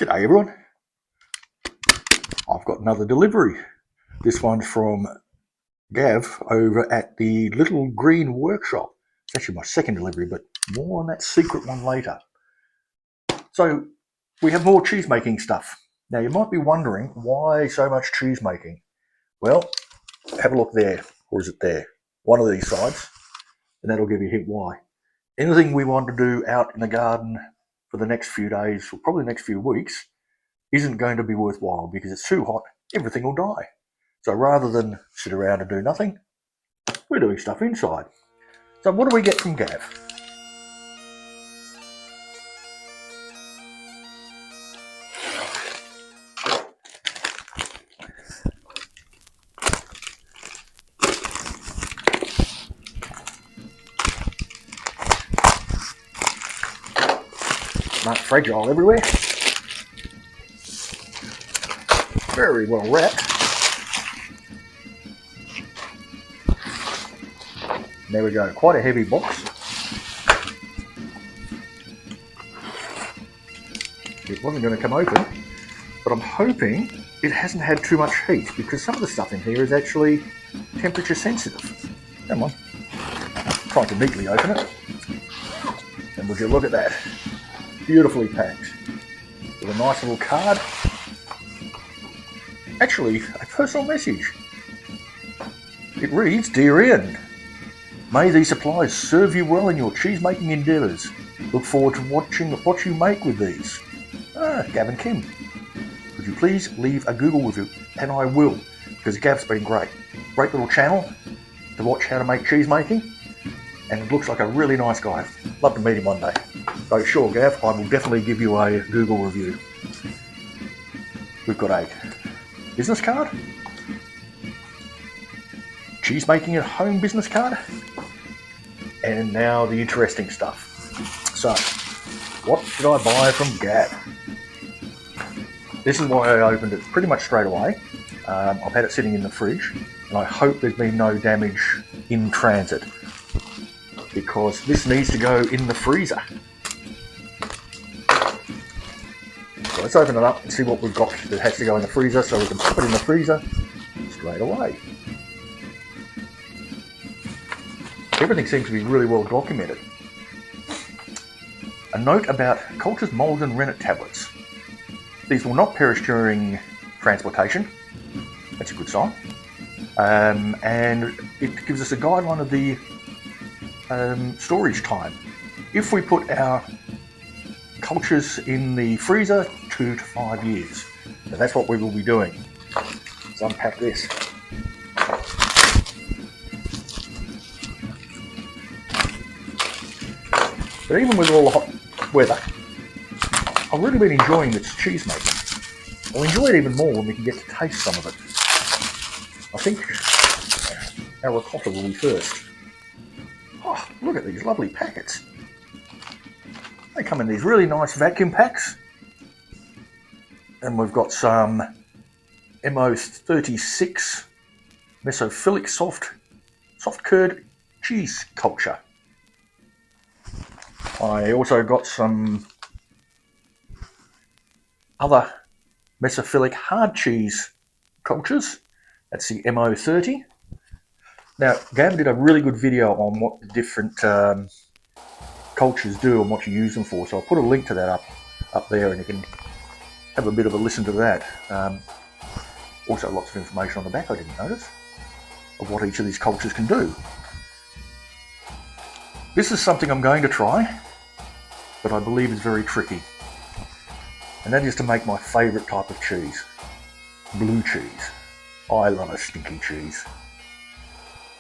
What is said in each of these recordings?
G'day everyone. I've got another delivery. This one's from Gav over at the Little Green Workshop. It's actually my second delivery, but more on that secret one later. So we have more cheese making stuff. Now you might be wondering why so much cheese making. Well, have a look there, or is it there? One of these sides, and that'll give you a hint why. Anything we want to do out in the garden for the next few days, or probably the next few weeks, isn't going to be worthwhile because it's too hot, everything will die. So rather than sit around and do nothing, we're doing stuff inside. So what do we get from Gav? Not fragile everywhere. Very well wrapped. There we go, quite a heavy box. It wasn't going to come open, but I'm hoping it hasn't had too much heat because some of the stuff in here is actually temperature sensitive. Come on. Trying to neatly open it. And would you look at that? Beautifully packed. With a nice little card. Actually, a personal message. It reads, "Dear Ian, may these supplies serve you well in your cheese-making endeavours. Look forward to watching what you make with these. Gav and Kim. Could you please leave a Google review?" And I will, because Gav's been great. Great little channel to watch how to make cheese making, and it looks like a really nice guy. Love to meet him one day. So sure, Gav, I will definitely give you a Google review. We've got a business card, cheese making at home business card, and now the interesting stuff. So, what did I buy from Gav? This is why I opened it pretty much straight away. I've had it sitting in the fridge, and I hope there's been no damage in transit, because this needs to go in the freezer. So let's open it up and see what we've got that has to go in the freezer, so we can pop it in the freezer straight away. Everything seems to be really well documented. A note about cultures, molds and rennet tablets. These will not perish during transportation. That's a good sign. And it gives us a guideline of the storage time. If we put our cultures in the freezer, 2 to 5 years. So that's what we will be doing. Let's unpack this. But even with all the hot weather, I've really been enjoying this cheese making. I'll enjoy it even more when we can get to taste some of it. I think our ricotta will be first. Oh, look at these lovely packets. They come in these really nice vacuum packs. And we've got some MO36 mesophilic soft curd cheese culture. I also got some other mesophilic hard cheese cultures. That's the MO30. Now, Gav did a really good video on what the different cultures do and what you use them for, so I'll put a link to that up there, and you can have a bit of a listen to that. Also lots of information on the back I didn't notice of what each of these cultures can do. This is something I'm going to try, but I believe is very tricky, and that is to make my favourite type of cheese, blue cheese. I love a stinky cheese.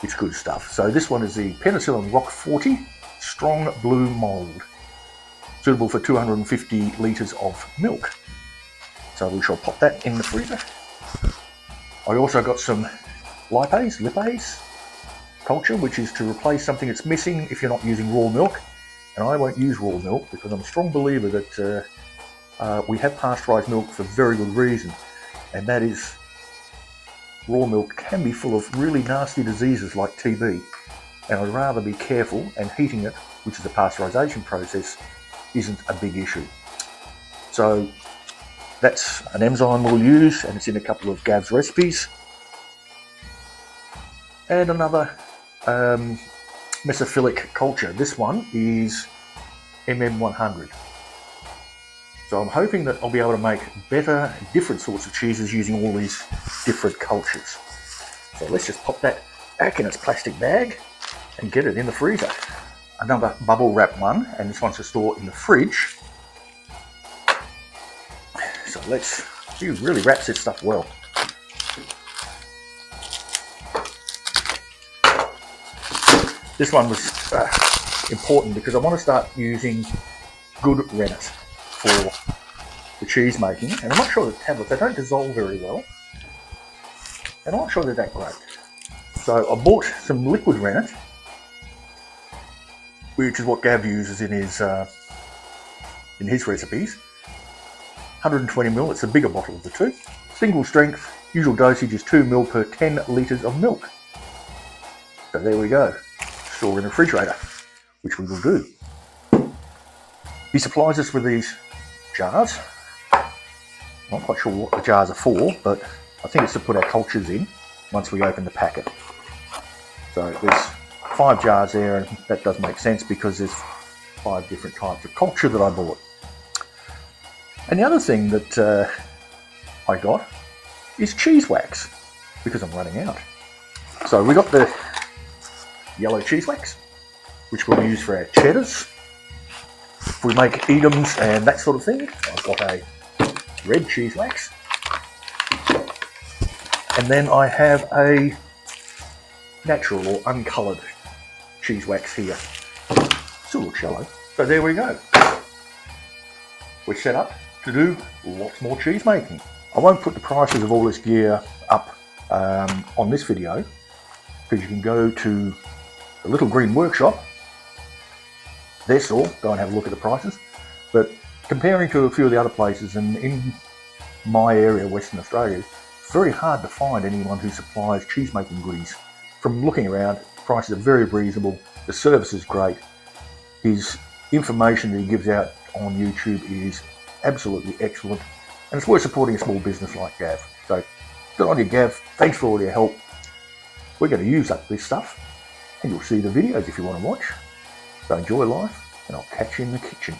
It's good stuff. So this one is the Penicillin Rock 40 Strong Blue Mould, suitable for 250 litres of milk. So we shall pop that in the freezer. I also got some lipase culture, which is to replace something that's missing if you're not using raw milk. And I won't use raw milk because I'm a strong believer that we have pasteurised milk for very good reason, and that is raw milk can be full of really nasty diseases like TB, and I'd rather be careful, and heating it, which is a pasteurisation process, isn't a big issue. So That's an enzyme we'll use, and it's in a couple of Gav's recipes. And another mesophilic culture. This one is MM100. So I'm hoping that I'll be able to make better, different sorts of cheeses using all these different cultures. So let's just pop that back in its plastic bag and get it in the freezer. Another bubble wrap one, and this one's to store in the fridge. So she really wraps this stuff well. This one was important because I want to start using good rennet for the cheese making, and I'm not sure the tablets, they don't dissolve very well, and I'm not sure they're that great. So I bought some liquid rennet, which is what Gav uses in his recipes. 120 ml, it's a bigger bottle of the two. Single strength, usual dosage is 2 ml per 10 litres of milk. So there we go. Store in the refrigerator, which we will do. He supplies us with these jars. I'm not quite sure what the jars are for, but I think it's to put our cultures in once we open the packet. So there's 5 jars there, and that does make sense because there's 5 different types of culture that I bought. And the other thing that I got is cheese wax, because I'm running out. So we got the yellow cheese wax, which we'll use for our cheddars. If we make Edams and that sort of thing, I've got a red cheese wax. And then I have a natural or uncoloured cheese wax here. Still looks yellow. So there we go. We're set up to do lots more cheese making. I won't put the prices of all this gear up on this video, because you can go to the Little Green Workshop, their store, go and have a look at the prices. But comparing to a few of the other places, and in my area, Western Australia, it's very hard to find anyone who supplies cheese making goodies. From looking around, prices are very reasonable, the service is great, his information that he gives out on YouTube is absolutely excellent, and it's worth supporting a small business like Gav. So good on you, Gav. Thanks for all your help. We're going to use up this stuff, and you'll see the videos if you want to watch. So enjoy life, and I'll catch you in the kitchen.